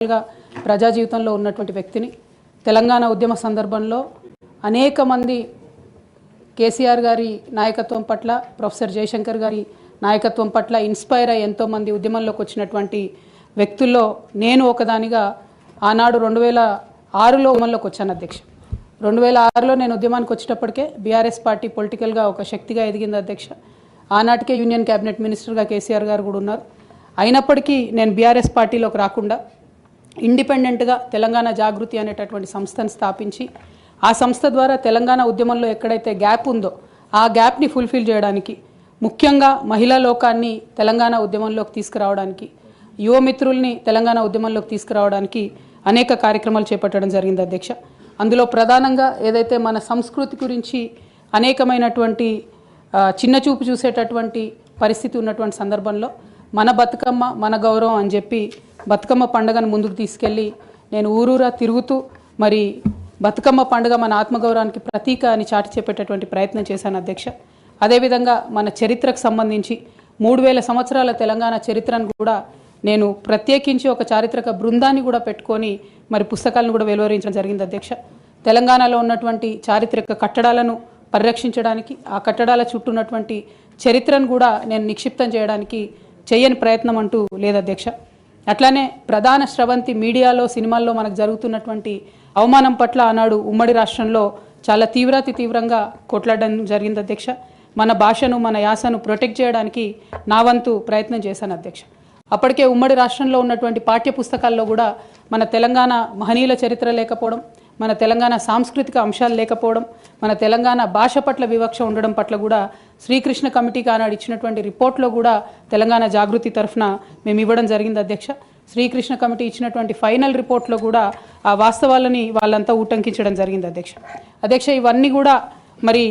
ప్రజా జీవితంలో ఉన్నటువంటి వ్యక్తిని తెలంగాణ ఉద్యమ సందర్భంలో అనేక మంది కేసీఆర్ గారి నాయకత్వం పట్ల ప్రొఫెసర్ జయశంకర్ గారి నాయకత్వం పట్ల ఇన్స్పైర్ అయ్యి ఎంతో మంది ఉద్యమంలోకి వచ్చినటువంటి వ్యక్తుల్లో నేను ఒకదానిగా ఆనాడు 2006లో ఉద్యమంలోకి వచ్చాను అధ్యక్ష. 2006లో నేను ఉద్యమానికి వచ్చేటప్పటికే బీఆర్ఎస్ పార్టీ పొలిటికల్గా ఒక శక్తిగా ఎదిగింది అధ్యక్ష. ఆనాటికే యూనియన్ క్యాబినెట్ మినిస్టర్గా కేసీఆర్ గారు కూడా ఉన్నారు. అయినప్పటికీ నేను బీఆర్ఎస్ పార్టీలోకి రాకుండా ఇండిపెండెంట్గా తెలంగాణ జాగృతి అనేటటువంటి సంస్థను స్థాపించి ఆ సంస్థ ద్వారా తెలంగాణ ఉద్యమంలో ఎక్కడైతే గ్యాప్ ఉందో ఆ గ్యాప్ని ఫుల్ఫిల్ చేయడానికి, ముఖ్యంగా మహిళా లోకాన్ని తెలంగాణ ఉద్యమంలోకి తీసుకురావడానికి, యువమిత్రుల్ని తెలంగాణ ఉద్యమంలోకి తీసుకురావడానికి అనేక కార్యక్రమాలు చేపట్టడం జరిగింది అధ్యక్ష. అందులో ప్రధానంగా ఏదైతే మన సంస్కృతి గురించి అనేకమైనటువంటి చిన్న చూపు చూసేటటువంటి పరిస్థితి ఉన్నటువంటి సందర్భంలో మన బతుకమ్మ మన గౌరవం అని చెప్పి బతుకమ్మ పండుగను ముందుకు తీసుకెళ్ళి నేను ఊరూరా తిరుగుతూ మరి బతుకమ్మ పండుగ మన ఆత్మగౌరవానికి ప్రతీక అని చాటి చెప్పేటటువంటి ప్రయత్నం చేశాను అధ్యక్ష. అదేవిధంగా మన చరిత్రకు సంబంధించి 3000 సంవత్సరాల తెలంగాణ చరిత్రను కూడా నేను ప్రత్యేకించి ఒక చారిత్రక బృందాన్ని కూడా పెట్టుకొని మరి పుస్తకాలను కూడా వెలువరించడం జరిగింది అధ్యక్ష. తెలంగాణలో ఉన్నటువంటి చారిత్రక కట్టడాలను పరిరక్షించడానికి, ఆ కట్టడాల చుట్టూ ఉన్నటువంటి చరిత్రను కూడా నేను నిక్షిప్తం చేయడానికి చేయని ప్రయత్నం అంటూ లేదు అధ్యక్ష. అట్లానే ప్రధాన స్రవంతి మీడియాలో, సినిమాల్లో మనకు జరుగుతున్నటువంటి అవమానం పట్ల ఆనాడు ఉమ్మడి రాష్ట్రంలో చాలా తీవ్రంగా కొట్లాడడం జరిగింది అధ్యక్ష. మన భాషను, మన యాసను ప్రొటెక్ట్ చేయడానికి నా వంతు ప్రయత్నం చేశాను అధ్యక్ష. అప్పటికే ఉమ్మడి రాష్ట్రంలో ఉన్నటువంటి పాఠ్య పుస్తకాల్లో కూడా మన తెలంగాణ మహనీయుల చరిత్ర లేకపోవడం, మన తెలంగాణ సాంస్కృతిక అంశాలు లేకపోవడం, మన తెలంగాణ భాష పట్ల వివక్ష ఉండడం పట్ల కూడా శ్రీకృష్ణ కమిటీకి ఆనాడు ఇచ్చినటువంటి రిపోర్ట్లో కూడా తెలంగాణ జాగృతి తరఫున మేము ఇవ్వడం జరిగింది అధ్యక్ష. శ్రీకృష్ణ కమిటీ ఇచ్చినటువంటి ఫైనల్ రిపోర్ట్లో కూడా ఆ వాస్తవాలని వాళ్ళంతా ఉటంకించడం జరిగింది అధ్యక్ష. ఇవన్నీ కూడా మరి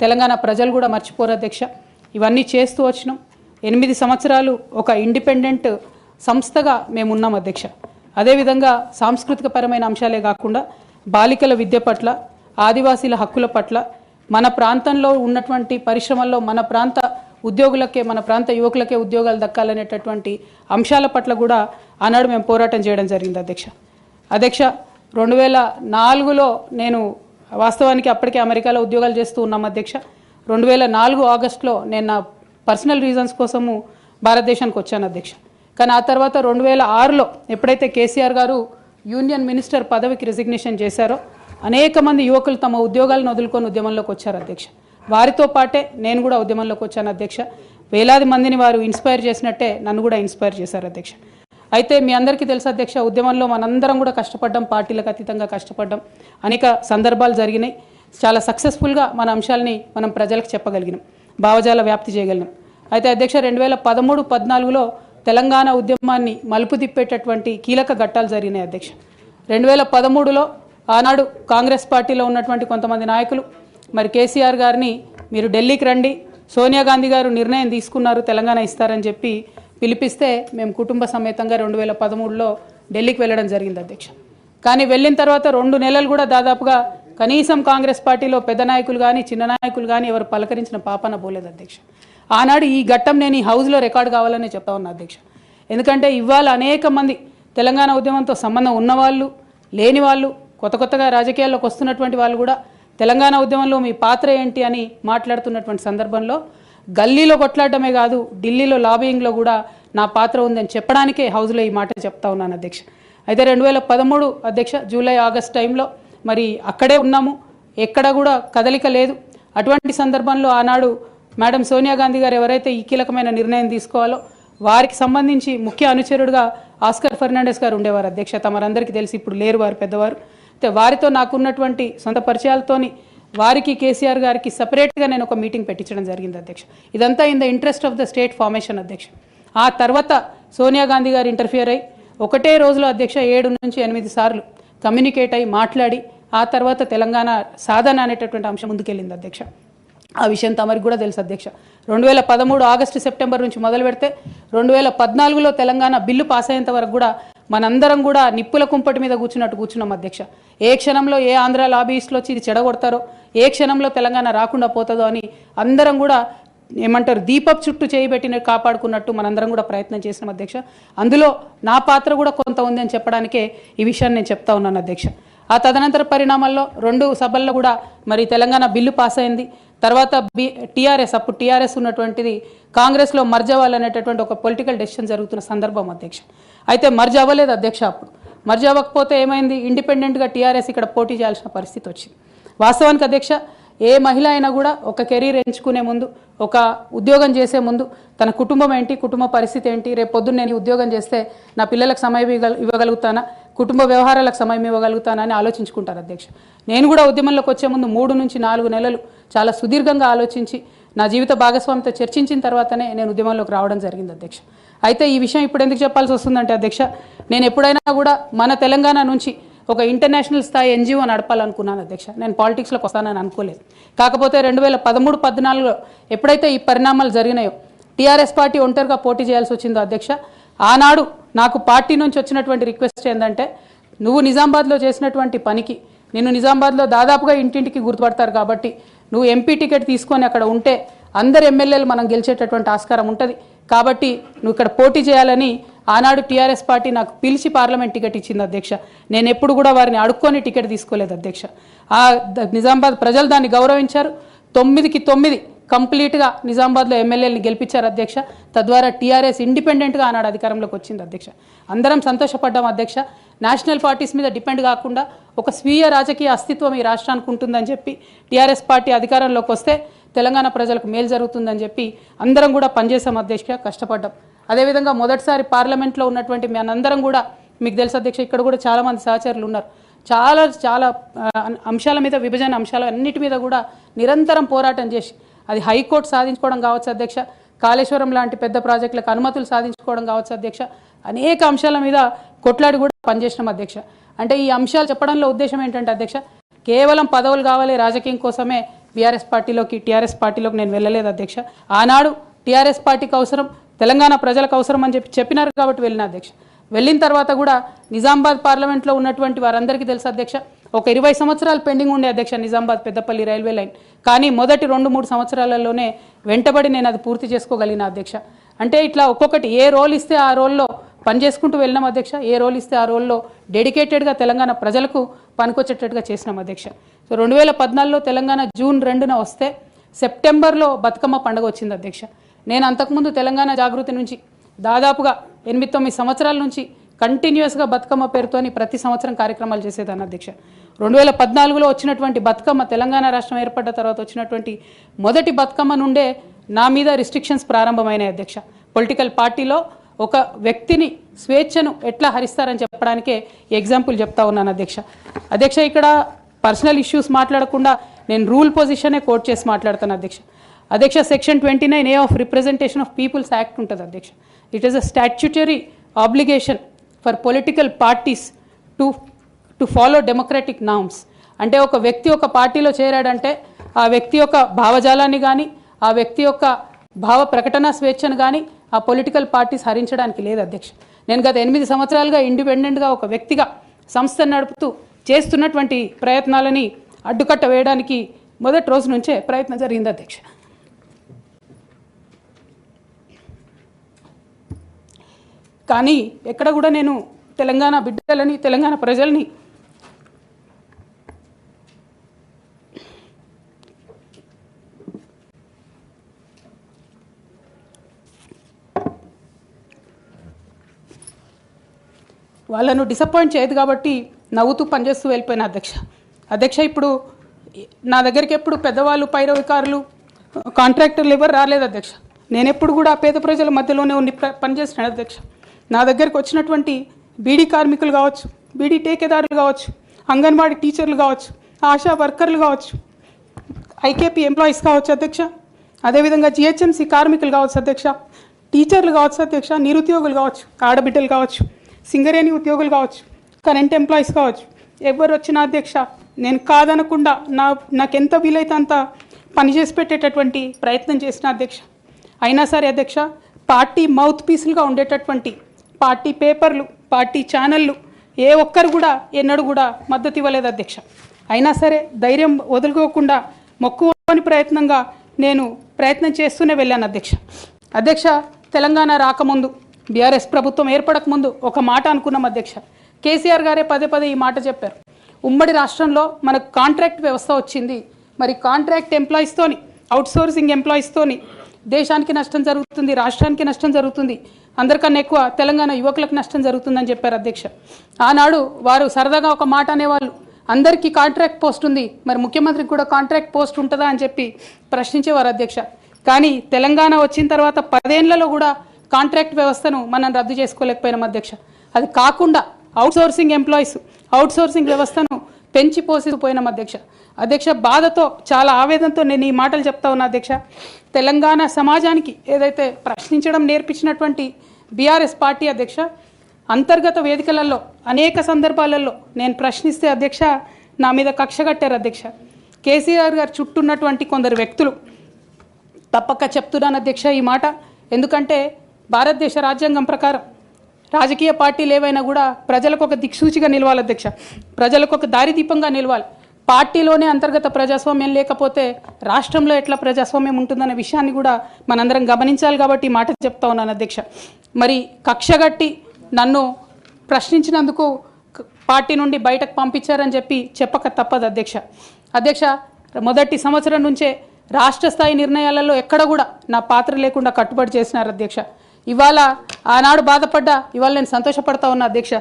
తెలంగాణ ప్రజలు కూడా మర్చిపోరు అధ్యక్ష. ఇవన్నీ చేస్తూ వచ్చినాం. 8 సంవత్సరాలు ఒక ఇండిపెండెంట్ సంస్థగా మేము ఉన్నాం అధ్యక్ష. అదేవిధంగా సాంస్కృతిక పరమైన అంశాలే కాకుండా బాలికల విద్య పట్ల, ఆదివాసీల హక్కుల పట్ల, మన ప్రాంతంలో ఉన్నటువంటి పరిశ్రమల్లో మన ప్రాంత ఉద్యోగులకే, మన ప్రాంత యువకులకే ఉద్యోగాలు దక్కాలనేటటువంటి అంశాల పట్ల కూడా ఆనాడు మేము పోరాటం చేయడం జరిగింది అధ్యక్ష. 2004లో నేను వాస్తవానికి అప్పటికే అమెరికాలో ఉద్యోగాలు చేస్తూ ఉన్నాం అధ్యక్ష. 2004 ఆగస్టులో నేను నా పర్సనల్ రీజన్స్ కోసము భారతదేశానికి వచ్చాను అధ్యక్ష. కానీ ఆ తర్వాత 2006లో ఎప్పుడైతే కేసీఆర్ గారు యూనియన్ మినిస్టర్ పదవికి రిజిగ్నేషన్ చేశారో అనేక మంది యువకులు తమ ఉద్యోగాలను వదులుకొని ఉద్యమంలోకి వచ్చారు అధ్యక్ష. వారితో పాటే నేను కూడా ఉద్యమంలోకి వచ్చాను అధ్యక్ష. వేలాది మందిని వారు ఇన్స్పైర్ చేసినట్టే నన్ను కూడా ఇన్స్పైర్ చేశారు అధ్యక్ష. అయితే మీ అందరికీ తెలుసు అధ్యక్ష, ఉద్యమంలో మనందరం కూడా కష్టపడ్డాం, పార్టీలకు అతీతంగా కష్టపడ్డాం. అనేక సందర్భాలు జరిగినాయి. చాలా సక్సెస్ఫుల్గా మన అంశాలని మనం ప్రజలకు చెప్పగలిగినాం, భావజాల వ్యాప్తి చేయగలిగినాం. అయితే అధ్యక్ష 2013-14లో తెలంగాణ ఉద్యమాన్ని మలుపు తిప్పేటటువంటి కీలక ఘట్టాలు జరిగినాయి అధ్యక్ష. 2013లో ఆనాడు కాంగ్రెస్ పార్టీలో ఉన్నటువంటి కొంతమంది నాయకులు మరి కేసీఆర్ గారిని మీరు ఢిల్లీకి రండి, సోనియా గాంధీ గారు నిర్ణయం తీసుకున్నారు తెలంగాణ ఇస్తారని చెప్పి పిలిపిస్తే మేము కుటుంబ సమేతంగా 2013లో ఢిల్లీకి వెళ్ళడం జరిగింది అధ్యక్ష. కానీ వెళ్ళిన తర్వాత 2 నెలలు కూడా దాదాపుగా కనీసం కాంగ్రెస్ పార్టీలో పెద్ద నాయకులు కానీ చిన్న నాయకులు కానీ ఎవరు పలకరించిన పాపన పోలేదు అధ్యక్ష. ఆనాడు ఈ ఘట్టం నేను ఈ హౌస్లో రికార్డ్ కావాలని చెప్తా ఉన్నా అధ్యక్ష. ఎందుకంటే ఇవాళ అనేక మంది తెలంగాణ ఉద్యమంతో సంబంధం ఉన్నవాళ్ళు, లేని వాళ్ళు, కొత్తగా రాజకీయాల్లోకి వస్తున్నటువంటి వాళ్ళు కూడా తెలంగాణ ఉద్యమంలో మీ పాత్ర ఏంటి అని మాట్లాడుతున్నటువంటి సందర్భంలో గల్లీలో కొట్లాడటమే కాదు, ఢిల్లీలో లాబియింగ్లో కూడా నా పాత్ర ఉందని చెప్పడానికే హౌస్లో ఈ మాట చెప్తా ఉన్నాను అధ్యక్ష. అయితే 2013 అధ్యక్ష జూలై ఆగస్ట్ టైంలో మరి అక్కడే ఉన్నాము, ఎక్కడ కూడా కదలిక లేదు. అటువంటి సందర్భంలో ఆనాడు మేడం సోనియా గాంధీ గారు ఎవరైతే ఈ కీలకమైన నిర్ణయం తీసుకోవాలో వారికి సంబంధించి ముఖ్య అనుచరుడుగా ఆస్కర్ ఫెర్నాండెస్ గారు ఉండేవారు అధ్యక్ష. తమరందరికీ తెలిసి ఇప్పుడు లేరు, వారు పెద్దవారు. అయితే వారితో నాకున్నటువంటి సొంత పరిచయాలతోని వారికి కేసీఆర్ గారికి సపరేట్గా నేను ఒక మీటింగ్ పెట్టించడం జరిగింది అధ్యక్ష. ఇదంతా in the interest of the state formation అధ్యక్ష. ఆ తర్వాత సోనియా గాంధీ గారు ఇంటర్ఫియర్ అయ్యి ఒకటే రోజులో అధ్యక్ష 7 నుంచి 8 సార్లు కమ్యూనికేట్ అయ్యి మాట్లాడి ఆ తర్వాత తెలంగాణ సాధన అనేటటువంటి అంశం ముందుకెళ్ళింది అధ్యక్ష. ఆ విషయం తమరికి కూడా తెలుసు అధ్యక్ష. 2013 ఆగస్టు సెప్టెంబర్ నుంచి మొదలు పెడితే 2014లో తెలంగాణ బిల్లు పాస్ అయ్యేంత వరకు కూడా మనందరం కూడా నిప్పుల కుంపటి మీద కూర్చున్నాం అధ్యక్ష. ఏ క్షణంలో ఏ ఆంధ్ర లాబీయిస్టులు వచ్చి ఇది చెడగొడతారో, ఏ క్షణంలో తెలంగాణ రాకుండా పోతుందో అని అందరం కూడా ఏమంటారు దీపపు చుట్టూ చేయబెట్టిన కాపాడుకున్నట్టు మనందరం కూడా ప్రయత్నం చేసినాం అధ్యక్ష. అందులో నా పాత్ర కూడా కొంత ఉంది అని చెప్పడానికే ఈ విషయాన్ని నేను చెప్తా ఉన్నాను అధ్యక్ష. ఆ తదనంతర పరిణామాల్లో 2 సభల్లో కూడా మరి తెలంగాణ బిల్లు పాస్ అయింది. తర్వాత టీఆర్ఎస్, అప్పుడు టీఆర్ఎస్ ఉన్నటువంటిది కాంగ్రెస్లో మర్జ్ అవ్వాలనేటటువంటి ఒక పొలిటికల్ డెసిషన్ జరుగుతున్న సందర్భం అధ్యక్ష. అయితే మర్జ్ అవ్వలేదు అధ్యక్ష. అప్పుడు మర్జ్ అవ్వకపోతే ఏమైంది, ఇండిపెండెంట్గా టీఆర్ఎస్ ఇక్కడ పోటీ చేయాల్సిన పరిస్థితి వచ్చింది. వాస్తవానికి అధ్యక్ష, ఏ మహిళ అయినా కూడా ఒక కెరీర్ ఎంచుకునే ముందు, ఒక ఉద్యోగం చేసే ముందు తన కుటుంబం ఏంటి, కుటుంబ పరిస్థితి ఏంటి, రేపు పొద్దున్న నేను ఉద్యోగం చేస్తే నా పిల్లలకు సమయం ఇవ్వగలుగుతానా, కుటుంబ వ్యవహారాలకు సమయం ఇవ్వగలుగుతానా అని ఆలోచించుకుంటారు అధ్యక్ష. నేను కూడా ఉద్యమంలోకి వచ్చే ముందు 3 నుంచి 4 నెలలు చాలా సుదీర్ఘంగా ఆలోచించి నా జీవిత భాగస్వామితో చర్చించిన తర్వాతనే నేను ఉద్యమంలోకి రావడం జరిగింది అధ్యక్ష. అయితే ఈ విషయం ఇప్పుడు ఎందుకు చెప్పాల్సి వస్తుందంటే అధ్యక్ష, నేను ఎప్పుడైనా కూడా మన తెలంగాణ నుంచి ఒక ఇంటర్నేషనల్ స్థాయి ఎన్జిఓ నడపాలనుకున్నాను అధ్యక్ష. నేను పాలిటిక్స్లోకి వస్తానని అనుకోలేదు. కాకపోతే 2013-14లో ఎప్పుడైతే ఈ పరిణామాలు జరిగినాయో, టీఆర్ఎస్ పార్టీ ఒంటరిగా పోటీ చేయాల్సి వచ్చిందో అధ్యక్ష, ఆనాడు నాకు పార్టీ నుంచి వచ్చినటువంటి రిక్వెస్ట్ ఏంటంటే, నువ్వు నిజామాబాద్లో చేసినటువంటి పనికి నిన్ను నిజామాబాద్లో దాదాపుగా ఇంటింటికి గుర్తుపడతారు కాబట్టి నువ్వు ఎంపీ టికెట్ తీసుకొని అక్కడ ఉంటే అందరు ఎమ్మెల్యేలు మనం గెలిచేటటువంటి ఆస్కారం ఉంటుంది కాబట్టి నువ్వు ఇక్కడ పోటీ చేయాలని ఆనాడు టీఆర్ఎస్ పార్టీ నాకు పిలిచి పార్లమెంట్ టికెట్ ఇచ్చింది అధ్యక్ష. నేను ఎప్పుడు కూడా వారిని అడుక్కొని టికెట్ తీసుకోలేదు అధ్యక్ష. ఆ నిజామాబాద్ ప్రజలు దాన్ని గౌరవించారు. 9కి 9 కంప్లీట్గా నిజామాబాద్లో ఎమ్మెల్యేలని గెలిపించారు అధ్యక్ష. తద్వారా టీఆర్ఎస్ ఇండిపెండెంట్గా ఆనాడు అధికారంలోకి వచ్చింది అధ్యక్ష. అందరం సంతోషపడ్డాం అధ్యక్ష. నేషనల్ పార్టీస్ మీద డిపెండ్ కాకుండా ఒక స్వీయ రాజకీయ అస్తిత్వం ఈ రాష్ట్రానికి ఉంటుందని చెప్పి టీఆర్ఎస్ పార్టీ అధికారంలోకి వస్తే తెలంగాణ ప్రజలకు మేలు జరుగుతుందని చెప్పి అందరం కూడా పనిచేసాం అధ్యక్ష, కష్టపడ్డాం. అదేవిధంగా మొదటిసారి పార్లమెంట్లో ఉన్నటువంటి మనందరం కూడా, మీకు తెలుసు అధ్యక్ష, ఇక్కడ కూడా చాలామంది సహచరులు ఉన్నారు, చాలా అంశాల మీద, విభజన అంశాలు అన్నిటి మీద కూడా నిరంతరం పోరాటం చేసి అది హైకోర్టు సాధించుకోవడం కావచ్చు అధ్యక్ష, కాళేశ్వరం లాంటి పెద్ద ప్రాజెక్టులకు అనుమతులు సాధించుకోవడం కావచ్చు అధ్యక్ష, అనేక అంశాల మీద కొట్లాడి కూడా పనిచేసినాం అధ్యక్ష. అంటే ఈ అంశాలు చెప్పడంలో ఉద్దేశం ఏంటంటే అధ్యక్ష, కేవలం పదవులు కావాలి రాజకీయం కోసమే టీఆర్ఎస్ పార్టీలోకి నేను వెళ్ళలేదు అధ్యక్ష. ఆనాడు టీఆర్ఎస్ పార్టీకి అవసరం, తెలంగాణ ప్రజలకు అవసరం అని చెప్పినారు కాబట్టి వెళ్ళిన అధ్యక్ష. వెళ్ళిన తర్వాత కూడా నిజామాబాద్ పార్లమెంట్లో ఉన్నటువంటి వారందరికీ తెలుసు అధ్యక్ష, ఒక 20 సంవత్సరాలు పెండింగ్ ఉండే అధ్యక్ష నిజామాబాద్ పెద్దపల్లి రైల్వే లైన్. కానీ మొదటి 2-3 సంవత్సరాలలోనే వెంటబడి నేను అది పూర్తి చేసుకోగలిగిన అధ్యక్ష. అంటే ఇట్లా ఒక్కొక్కటి ఏ రోల్ ఇస్తే ఆ రోల్లో పనిచేసుకుంటూ వెళ్ళినాం అధ్యక్ష. ఏ రోల్ ఇస్తే ఆ రోల్లో డెడికేటెడ్గా తెలంగాణ ప్రజలకు పనికొచ్చేటట్టుగా చేసినాం అధ్యక్ష. సో 2014లో తెలంగాణ జూన్ 2న వస్తే సెప్టెంబర్లో బతుకమ్మ పండుగ వచ్చింది అధ్యక్ష. నేను అంతకుముందు తెలంగాణ జాగృతి నుంచి దాదాపుగా 8-9 సంవత్సరాల నుంచి కంటిన్యూస్గా బతుకమ్మ పేరుతోని ప్రతి సంవత్సరం కార్యక్రమాలు చేసేదాన్ని అధ్యక్ష. 2014లో వచ్చినటువంటి బతుకమ్మ, తెలంగాణ రాష్ట్రం ఏర్పడ్డ తర్వాత వచ్చినటువంటి మొదటి బతుకమ్మ నుండే నా మీద రిస్ట్రిక్షన్స్ ప్రారంభమైనాయి అధ్యక్ష. పొలిటికల్ పార్టీలో ఒక వ్యక్తిని స్వేచ్ఛను ఎట్లా హరిస్తారని చెప్పడానికే ఎగ్జాంపుల్ చెప్తా ఉన్నాను అధ్యక్ష. ఇక్కడ పర్సనల్ ఇష్యూస్ మాట్లాడకుండా నేను రూల్ పొజిషనే కోట్ చేసి మాట్లాడతాను అధ్యక్ష. Section 29A of representation of peoples act ఉంటుంది అధ్యక్ష. It is a statutory obligation for political parties to follow democratic norms. అంటే ఒక వ్యక్తి ఒక పార్టీలో చేరాడంటే ఆ వ్యక్తి యొక్క భావజాలాన్ని కానీ, ఆ వ్యక్తి యొక్క భావ ప్రకటన స్వేచ్ఛను కానీ ఆ పొలిటికల్ పార్టీస్ హరించడానికి లేదు అధ్యక్ష. నేను గత 8 సంవత్సరాలుగా ఇండిపెండెంట్గా ఒక వ్యక్తిగా సంస్థ నడుపుతూ చేస్తున్నటువంటి ప్రయత్నాలని అడ్డుకట్ట వేయడానికి మొదటి రోజు నుంచే ప్రయత్నం జరిగింది అధ్యక్ష. కానీ ఎక్కడ కూడా నేను తెలంగాణ బిడ్డలని, తెలంగాణ ప్రజల్ని వాళ్ళను డిసప్పాయింట్ చేయదు కాబట్టి నవ్వుతూ పనిచేస్తూ వెళ్ళిపోయిన అధ్యక్ష. ఇప్పుడు నా దగ్గరికి ఎప్పుడు పెద్దవాళ్ళు, పైరవికారులు, కాంట్రాక్టర్లు ఎవరు రాలేదు అధ్యక్ష. నేను ఎప్పుడు కూడా పేద ప్రజల మధ్యలోనే ఉండి పనిచేస్తున్నాను అధ్యక్ష. నా దగ్గరికి వచ్చినటువంటి బీడీ కార్మికులు కావచ్చు, బీడీ టేకేదారులు కావచ్చు, అంగన్వాడీ టీచర్లు కావచ్చు, ఆశా వర్కర్లు కావచ్చు, ఐకేపీ ఎంప్లాయీస్ కావచ్చు అధ్యక్ష, అదేవిధంగా జిహెచ్ఎంసీ కార్మికులు కావచ్చు అధ్యక్ష, టీచర్లు కావచ్చు అధ్యక్ష, నిరుద్యోగులు కావచ్చు, ఆడబిడ్డలు కావచ్చు, సింగరేణి ఉద్యోగులు కావచ్చు, కరెంట్ ఎంప్లాయీస్ కావచ్చు, ఎవరు వచ్చినా అధ్యక్ష నేను కాదనకుండా నాకెంత వీలైతే అంత పనిచేసి పెట్టేటటువంటి ప్రయత్నం చేసిన అధ్యక్ష. అయినా సరే అధ్యక్ష, పార్టీ మౌత్ పీసులుగా ఉండేటటువంటి పార్టీ పేపర్లు, పార్టీ ఛానళ్ళు ఏ ఒక్కరు కూడా ఎన్నడూ కూడా మద్దతు ఇవ్వలేదు అధ్యక్ష. అయినా సరే ధైర్యం వదులుకోకుండా మొక్కువని ప్రయత్నంగా నేను ప్రయత్నం చేస్తూనే వెళ్ళాను అధ్యక్ష తెలంగాణ రాకముందు బీఆర్ఎస్ ప్రభుత్వం ఏర్పడకముందు ఒక మాట అనుకున్నాం అధ్యక్ష. కేసీఆర్ గారే పదే పదే ఈ మాట చెప్పారు. ఉమ్మడి రాష్ట్రంలో మనకు కాంట్రాక్ట్ వ్యవస్థ వచ్చింది, మరి కాంట్రాక్ట్ ఎంప్లాయీస్తోని అవుట్సోర్సింగ్ ఎంప్లాయీస్తోని దేశానికి నష్టం జరుగుతుంది, రాష్ట్రానికి నష్టం జరుగుతుంది, అందరికన్నా ఎక్కువ తెలంగాణ యువకులకు నష్టం జరుగుతుందని చెప్పారు అధ్యక్ష. ఆనాడు వారు సరదాగా ఒక మాట అనేవాళ్ళు, అందరికీ కాంట్రాక్ట్ పోస్ట్ ఉంది, మరి ముఖ్యమంత్రికి కూడా కాంట్రాక్ట్ పోస్ట్ ఉంటుందా అని చెప్పి ప్రశ్నించేవారు అధ్యక్ష. కానీ తెలంగాణ వచ్చిన తర్వాత 10 ఏళ్లలో కూడా కాంట్రాక్ట్ వ్యవస్థను మనం రద్దు చేసుకోలేకపోయినాం అధ్యక్ష. అది కాకుండా అవుట్సోర్సింగ్ ఎంప్లాయీస్ అవుట్సోర్సింగ్ వ్యవస్థను పెంచి పోసిపోయినాం అధ్యక్ష. బాధతో చాలా ఆవేదనతో నేను ఈ మాటలు చెప్తా ఉన్నా అధ్యక్ష. తెలంగాణ సమాజానికి ఏదైతే ప్రశ్నించడం నేర్పించినటువంటి బీఆర్ఎస్ పార్టీ అధ్యక్ష, అంతర్గత వేదికలలో అనేక సందర్భాలలో నేను ప్రశ్నిస్తే అధ్యక్ష నా మీద కక్ష కట్టారు అధ్యక్ష. కేసీఆర్ గారు చుట్టూ ఉన్నటువంటి కొందరు వ్యక్తులు, తప్పక చెప్తున్నాను అధ్యక్ష ఈ మాట, ఎందుకంటే భారతదేశ రాజ్యాంగం ప్రకారం రాజకీయ పార్టీలు ఏవైనా కూడా ప్రజలకు ఒక దిక్సూచిగా నిలవాలి అధ్యక్ష, ప్రజలకు ఒక దారిదీపంగా నిలవాలి. పార్టీలోనే అంతర్గత ప్రజాస్వామ్యం లేకపోతే రాష్ట్రంలో ఎట్లా ప్రజాస్వామ్యం ఉంటుందనే విషయాన్ని కూడా మనందరం గమనించాలి. కాబట్టి ఈ మాట చెప్తా ఉన్నాను అధ్యక్ష. మరి కక్షగట్టి నన్ను ప్రశ్నించినందుకు పార్టీ నుండి బయటకు పంపించారని చెప్పక తప్పదు అధ్యక్ష. మొదటి సంవత్సరం నుంచే రాష్ట్ర స్థాయి నిర్ణయాలలో ఎక్కడ కూడా నా పాత్ర లేకుండా కట్టుబడి చేసినారు అధ్యక్ష. ఇవాళ ఆనాడు బాధపడ్డా ఇవాళ నేను సంతోషపడతా ఉన్నా అధ్యక్ష.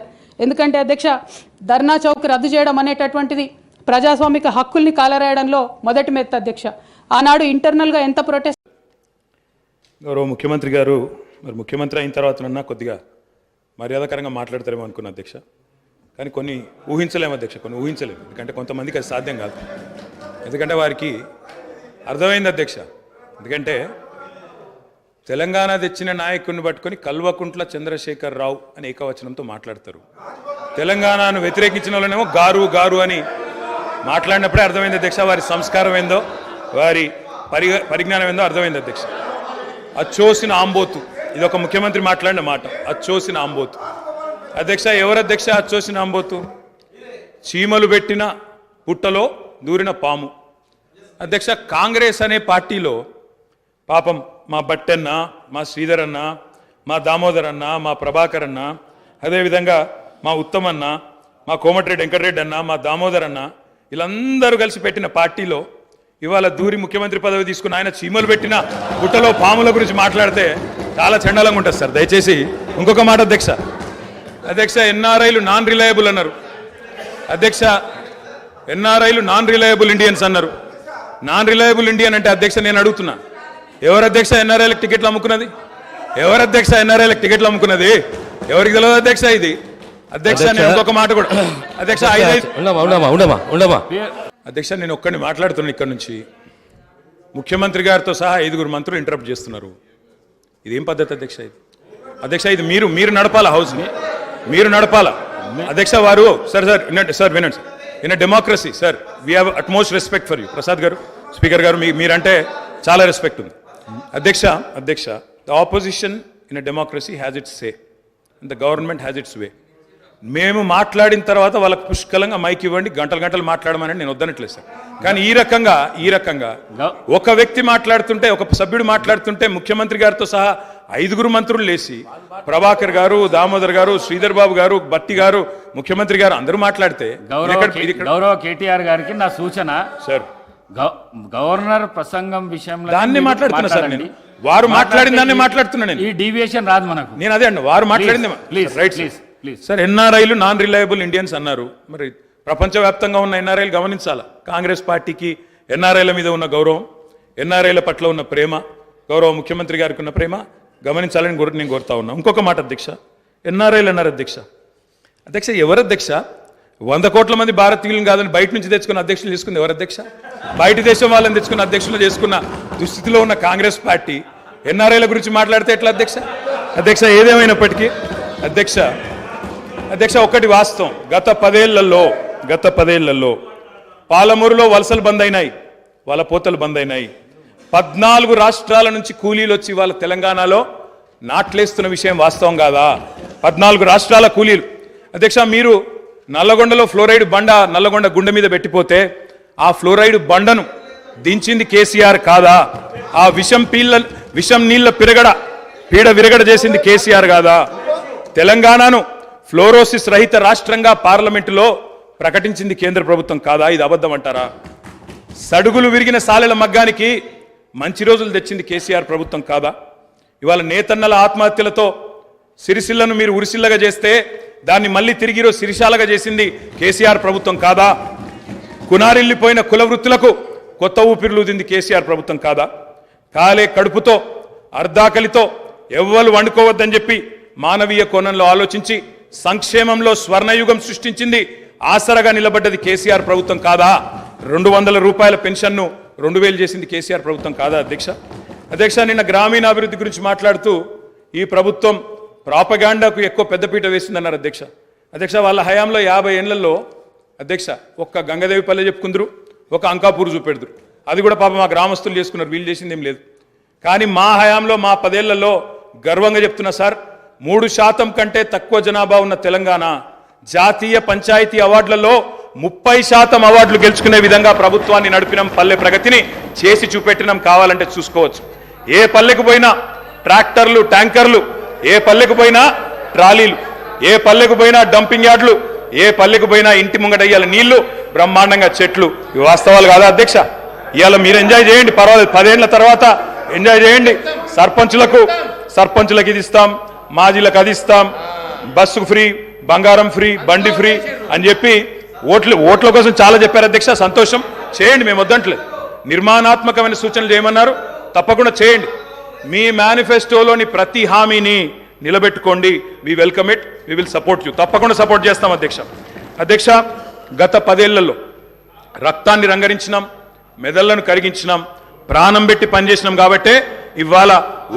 ఎందుకంటే అధ్యక్ష, ధర్నా చౌక్ రద్దు చేయడం అనేటటువంటిది ప్రజాస్వామిక హక్కుల్ని కాలరాయడంలో మొదటి మెత్త అధ్యక్ష. ఆనాడు ఇంటర్నల్గా ఎంత ప్రొటెస్ట్. గౌరవ ముఖ్యమంత్రి గారు మరి ముఖ్యమంత్రి అయిన తర్వాతనన్నా కొద్దిగా మర్యాదకరంగా మాట్లాడతారేమో అనుకున్నా అధ్యక్ష. కానీ కొన్ని ఊహించలేము అధ్యక్ష, కొన్ని ఊహించలేము. ఎందుకంటే కొంతమందికి అది సాధ్యం కాదు. ఎందుకంటే వారికి అర్థమైంది అధ్యక్ష. ఎందుకంటే తెలంగాణ తెచ్చిన నాయకుడిని పట్టుకొని కల్వకుంట్ల చంద్రశేఖర్ రావు అని ఏకవచనంతో మాట్లాడతారు. తెలంగాణను వ్యతిరేకించిన వాళ్ళనేమో గారు గారు అని మాట్లాడినప్పుడే అర్థమైంది అధ్యక్ష వారి సంస్కారం ఏందో, వారి పరిజ్ఞానం ఏందో అర్థమైంది అధ్యక్ష. అచ్చోసిన ఆంబోతు, ఇది ఒక ముఖ్యమంత్రి మాట్లాడిన మాట, అచ్చోసిన ఆంబోతు. అధ్యక్ష, ఎవరు అధ్యక్ష అచ్చోసిన ఆంబోతు? చీమలు పెట్టిన పుట్టలో దూరిన పాము అధ్యక్ష. కాంగ్రెస్ అనే పార్టీలో పాపం మా బట్టన్న, మా శ్రీధర్ అన్న, మా దామోదర్ అన్న, మా ప్రభాకర్ అన్న, అదేవిధంగా మా ఉత్తమన్న, మా కోమటిరెడ్డి వెంకటరెడ్డి అన్న, మా దామోదర్ అన్న, వీళ్ళందరూ కలిసి పెట్టిన పార్టీలో ఇవాళ దూరి ముఖ్యమంత్రి పదవి తీసుకుని ఆయన చీమలు పెట్టిన పుట్టలో పాముల గురించి మాట్లాడితే చాలా చండాలంగా ఉంటుంది సార్. దయచేసి ఇంకొక మాట అధ్యక్ష, ఎన్ఆర్ఐలు నాన్ రిలయబుల్ అన్నారు అధ్యక్ష. ఎన్ఆర్ఐలు నాన్ రిలయబుల్ ఇండియన్స్ అన్నారు. నాన్ రిలయబుల్ ఇండియన్ అంటే అధ్యక్ష నేను అడుగుతున్నా, ఎవరు అధ్యక్ష ఎన్ఆర్ఐలకు టికెట్లు అమ్ముకున్నది? ఎవరు అధ్యక్ష ఎన్ఆర్ఐలకు టికెట్లు అమ్ముకున్నది? ఎవరికి తెలియదు అధ్యక్ష ఇది? అధ్యక్ష నేను ఇంకొక మాట కూడా అధ్యక్ష, అధ్యక్ష నేను ఒక్కడిని మాట్లాడుతున్నాను ఇక్కడ నుంచి. ముఖ్యమంత్రి గారితో సహా 5 మంత్రులు ఇంటరప్ట్ చేస్తున్నారు. ఇదేం పద్ధతి అధ్యక్ష? ఇది అధ్యక్ష, ఇది మీరు నడపాలా, హౌస్ని మీరు నడపాలా అధ్యక్ష. వారు సార్ వినండి. In a democracy sir, we have utmost respect for you. Prasad garu, speaker garu, మీరంటే చాలా రెస్పెక్ట్ ఉంది అధ్యక్ష. The opposition in a democracy has its say and the government has its way. మేము మాట్లాడిన తర్వాత వాళ్ళకు పుష్కలంగా మైక్ ఇవ్వండి, గంటలు మాట్లాడమని నేను వద్దనట్లేదు సార్. కానీ ఈ రకంగా ఒక వ్యక్తి మాట్లాడుతుంటే, ఒక సభ్యుడు మాట్లాడుతుంటే ముఖ్యమంత్రి గారితో సహా 5 మంత్రులు లేచి ప్రభాకర్ గారు, దామోదర్ గారు, శ్రీధర్ బాబు గారు, బట్టి గారు, ముఖ్యమంత్రి గారు అందరూ మాట్లాడితే గౌరవ కేటీఆర్ గారికి నా సూచన సార్, గవర్నర్ ప్రసంగం విషయంలో దాన్ని మాట్లాడుతున్నా సార్. నేను వారు మాట్లాడిన దాన్ని మాట్లాడుతున్నా. నేను ఈ డీవియేషన్ రాదు మనకు. నేను అదే అండి, వారు మాట్లాడింది రైట్ సార్. ఎన్ఆర్ఐలు నాన్ రిలయబుల్ ఇండియన్స్ అన్నారు. మరి ప్రపంచవ్యాప్తంగా ఉన్న ఎన్ఆర్ఐలు గమనించాలా. కాంగ్రెస్ పార్టీకి ఎన్ఆర్ఐల మీద ఉన్న గౌరవం, ఎన్ఆర్ఐల పట్ల ఉన్న ప్రేమ, గౌరవ ముఖ్యమంత్రి గారికి ఉన్న ప్రేమ గమనించాలని నేను కోరుతా ఉన్నా. ఇంకొక మాట అధ్యక్ష, ఎన్ఆర్ఐలు అన్నారు అధ్యక్ష. ఎవరు అధ్యక్ష? 100 కోట్ల మంది భారతీయులను కాదని బయట నుంచి తెచ్చుకున్న అధ్యక్షులు చేసుకుంది ఎవరు అధ్యక్ష? బయట దేశం వాళ్ళని తెచ్చుకున్న అధ్యక్షులు చేసుకున్న దుస్థితిలో ఉన్న కాంగ్రెస్ పార్టీ ఎన్ఆర్ఐల గురించి మాట్లాడితే ఎట్లా అధ్యక్ష? ఏదేమైనప్పటికీ అధ్యక్ష ఒకటి వాస్తవం, గత 10 ఏళ్లలో పాలమూరులో వలసలు బంద్ అయినాయి, వలపోతలు బంద్ అయినాయి. 14 రాష్ట్రాల నుంచి కూలీలు వచ్చి వాళ్ళ తెలంగాణలో నాట్లేస్తున్న విషయం వాస్తవం కాదా? 14 రాష్ట్రాల కూలీలు అధ్యక్ష. మీరు నల్లగొండలో ఫ్లోరైడ్ బండ నల్లగొండ గుండె మీద పెట్టిపోతే ఆ ఫ్లోరైడ్ బండను దించింది కేసీఆర్ కాదా? ఆ విషం నీళ్ల పీడ విరగడ చేసింది కేసీఆర్ కాదా? తెలంగాణను ఫ్లోరోసిస్ రహిత రాష్ట్రంగా పార్లమెంటులో ప్రకటించింది కేంద్ర ప్రభుత్వం కాదా? ఇది అబద్ధం అంటారా? సడుగులు విరిగిన సాలెల మగ్గానికి మంచి రోజులు తెచ్చింది కేసీఆర్ ప్రభుత్వం కాదా? ఇవాళ నేతన్నల ఆత్మహత్యలతో సిరిసిల్లను మీరు ఉరిసిల్లగా చేస్తే దాన్ని మళ్ళీ తిరిగి సిరిశాలగా చేసింది కేసీఆర్ ప్రభుత్వం కాదా? కునారిల్లిపోయిన కుల వృత్తులకు కొత్త ఊపిరులూదింది కేసీఆర్ ప్రభుత్వం కాదా? కాలే కడుపుతో అర్ధాకలితో ఎవ్వరు వండుకోవద్దని చెప్పి మానవీయ కోణంలో ఆలోచించి సంక్షేమంలో స్వర్ణయుగం సృష్టించింది, ఆసరగా నిలబడ్డది కేసీఆర్ ప్రభుత్వం కాదా? 200 రూపాయల పెన్షన్ను 2000 చేసింది కేసీఆర్ ప్రభుత్వం కాదా? అధ్యక్ష నిన్న గ్రామీణాభివృద్ధి గురించి మాట్లాడుతూ ఈ ప్రభుత్వం ప్రాపగాండాకు ఎక్కువ పెద్దపీట వేసిందన్నారు అధ్యక్ష వాళ్ళ హయాంలో 50 ఏళ్లలో అధ్యక్ష ఒక్క గంగదేవిపల్లె చెప్పుకుందరు, ఒక అంకాపూర్ చూపెడుదురు. అది కూడా పాప మా గ్రామస్తులు చేసుకున్నారు, వీళ్ళు చేసింది ఏం లేదు. కానీ మా హయాంలో మా 10 ఏళ్లలో గర్వంగా చెప్తున్నా సార్, 3% కంటే తక్కువ జనాభా ఉన్న తెలంగాణ జాతీయ పంచాయతీ అవార్డులలో 30% అవార్డులు గెలుచుకునే విధంగా ప్రభుత్వాన్ని నడిపినాం, పల్లె ప్రగతిని చేసి చూపెట్టినాం. కావాలంటే చూసుకోవచ్చు. ఏ పల్లెకు పోయినా ట్రాక్టర్లు, ట్యాంకర్లు, ఏ పల్లెకు పోయినా ట్రాలీలు, ఏ పల్లెకు పోయినా డంపింగ్ యార్డులు, ఏ పల్లెకు పోయినా ఇంటి ముంగట ఇయ్యాల నీళ్లు, బ్రహ్మాండంగా చెట్లు. ఇవి వాస్తవాలు కాదా అధ్యక్ష? ఇవాళ మీరు ఎంజాయ్ చేయండి, పర్వాలేదు. 10 ఏళ్ల తర్వాత ఎంజాయ్ చేయండి. సర్పంచులకు ఇది ఇస్తాం, మాజీలకు అది ఇస్తాం, బస్సు ఫ్రీ, బంగారం ఫ్రీ, బండి ఫ్రీ అని చెప్పి ఓట్ల కోసం చాలా చెప్పారు అధ్యక్ష. సంతోషం, చేయండి, మేము వద్దంటలేదు. నిర్మాణాత్మకమైన సూచనలు చేయమన్నారు, తప్పకుండా చేయండి. మీ మేనిఫెస్టోలోని ప్రతి హామీని నిలబెట్టుకోండి. We welcome it, we will support you. తప్పకుండా సపోర్ట్ చేస్తాం అధ్యక్ష. గత 10 ఏళ్లలో రక్తాన్ని రంగరించినాం, మెదళ్లను కరిగించినాం, ప్రాణం పెట్టి పనిచేసినాం. కాబట్టే ఇవాళ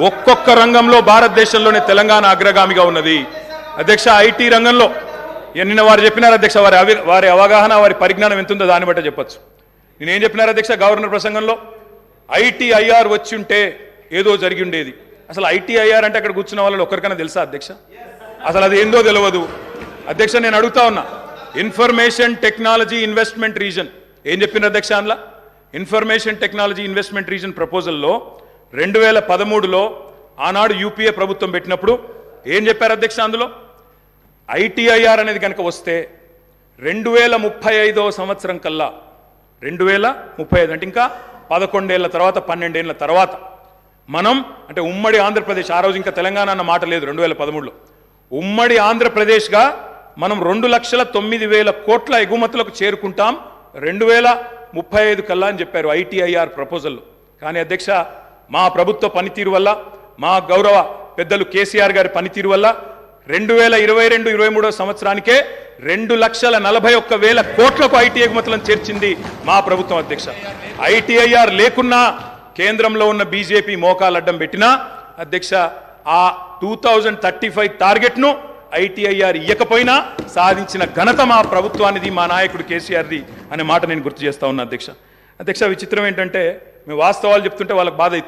ఒక్కొక్క రంగంలో భారతదేశంలోనే తెలంగాణ అగ్రగామిగా ఉన్నది అధ్యక్ష. ఐటీ రంగంలో నిన్న వారు చెప్పినారు అధ్యక్ష, వారి అవగాహన, వారి పరిజ్ఞానం ఎంతుందో దాన్ని బట్టే చెప్పచ్చు. నేనేం చెప్పినారు అధ్యక్ష గవర్నర్ ప్రసంగంలో? ఐటీఐఆర్ వచ్చి ఉంటే ఏదో జరిగి ఉండేది. అసలు ఐటీఐఆర్ అంటే అక్కడ కూర్చున్న వాళ్ళు ఒక్కరికైనా తెలుసా అధ్యక్ష? అసలు అది ఏందో తెలియదు అధ్యక్ష. నేను అడుగుతా ఉన్నా, ఇన్ఫర్మేషన్ టెక్నాలజీ ఇన్వెస్ట్మెంట్ రీజన్ ఏం చెప్పిన అధ్యక్ష? అందులో ఇన్ఫర్మేషన్ టెక్నాలజీ ఇన్వెస్ట్మెంట్ రీజన్ ప్రపోజల్లో 2013లో ఆనాడు యూపీఏ ప్రభుత్వం పెట్టినప్పుడు ఏం చెప్పారు అధ్యక్ష? అందులో ఐటీఐఆర్ అనేది కనుక వస్తే 2035వ సంవత్సరం కల్లా, 2035 అంటే ఇంకా 11 ఏళ్ల తర్వాత, 12 ఏళ్ల తర్వాత మనం అంటే ఉమ్మడి ఆంధ్రప్రదేశ్, ఆ రోజు ఇంకా తెలంగాణ అన్న మాట లేదు 2013లో, ఉమ్మడి ఆంధ్రప్రదేశ్గా మనం 2,09,000 కోట్ల ఎగుమతులకు చేరుకుంటాం 2035 కల్లా అని చెప్పారు ఐటీఐఆర్ ప్రపోజల్లో. కానీ అధ్యక్ష మా ప్రభుత్వ పనితీరు వల్ల, మా గౌరవ పెద్దలు కేసీఆర్ గారి పనితీరు వల్ల 2022-23 సంవత్సరానికే 2,41,000 కోట్లకు ఐటీ ఎగుమతులను చేర్చింది మా ప్రభుత్వం అధ్యక్ష. ఐటీఐఆర్ లేకున్నా కేంద్రంలో ఉన్న బీజేపీ మోకాలు అడ్డం పెట్టినా అధ్యక్ష ఆ 2035 టార్గెట్ను ఐటీఐఆర్ ఇయ్యకపోయినా సాధించిన ఘనత మా ప్రభుత్వానిది, మా నాయకుడు కేసీఆర్ది అనే మాట నేను గుర్తు చేస్తా ఉన్నా అధ్యక్ష. విచిత్రం ఏంటంటే మేము వాస్తవాలు చెప్తుంటే వాళ్ళకి బాధ అవుతుంది.